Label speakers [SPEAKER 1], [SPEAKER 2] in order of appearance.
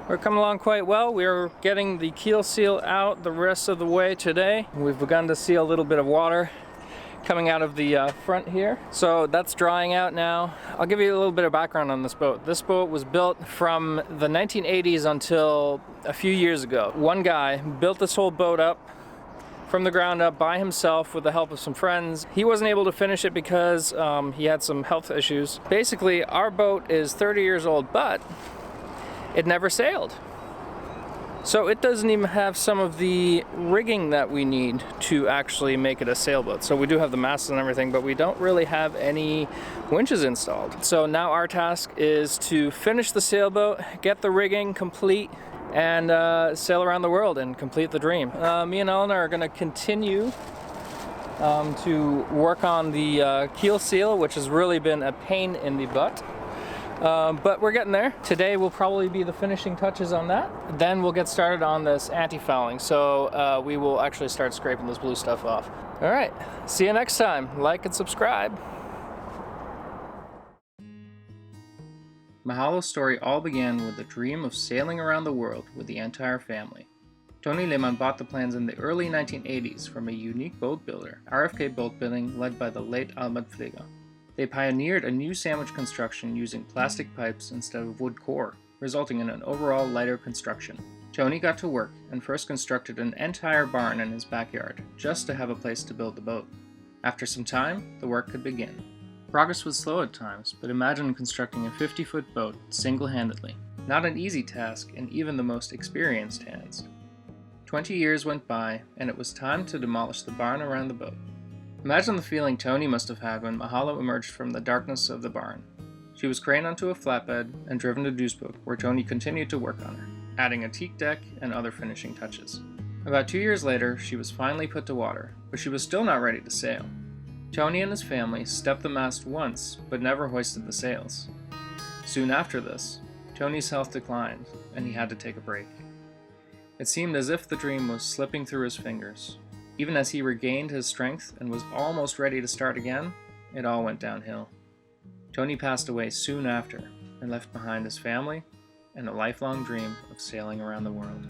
[SPEAKER 1] We're coming along quite well. We're getting the keel seal out the rest of the way today. We've begun to see a little bit of water coming out of the front here. So that's drying out now. I'll give you a little bit of background on this boat. This boat was built from the 1980s until a few years ago. One guy built this whole boat up from the ground up by himself with the help of some friends. He wasn't able to finish it because he had some health issues. Basically, our boat is 30 years old, but it never sailed. So it doesn't even have some of the rigging that we need to actually make it a sailboat. So we do have the masts and everything, but we don't really have any winches installed. So now our task is to finish the sailboat, get the rigging complete, and sail around the world and complete the dream. Me and Eleanor are going to continue to work on the keel seal, which has really been a pain in the butt. But we're getting there. Today will probably be the finishing touches on that. Then we'll get started on this anti-fouling. So we will actually start scraping this blue stuff off. All right, see you next time. Like and subscribe. Mahalo's story all began with the dream of sailing around the world with the entire family. Tony Lehman bought the plans in the early 1980s from a unique boat builder, RFK Boat Building, led by the late Almut Pfleger. They pioneered a new sandwich construction using plastic pipes instead of wood core, resulting in an overall lighter construction. Tony got to work and first constructed an entire barn in his backyard, just to have a place to build the boat. After some time, the work could begin. Progress was slow at times, but imagine constructing a 50-foot boat single-handedly. Not an easy task in even the most experienced hands. 20 years went by, and it was time to demolish the barn around the boat. Imagine the feeling Tony must have had when Mahalo emerged from the darkness of the barn. She was craned onto a flatbed and driven to Duisburg, where Tony continued to work on her, adding a teak deck and other finishing touches. About 2 years later, she was finally put to water, but she was still not ready to sail. Tony and his family stepped the mast once, but never hoisted the sails. Soon after this, Tony's health declined, and he had to take a break. It seemed as if the dream was slipping through his fingers. Even as he regained his strength and was almost ready to start again, it all went downhill. Tony passed away soon after, and left behind his family and a lifelong dream of sailing around the world.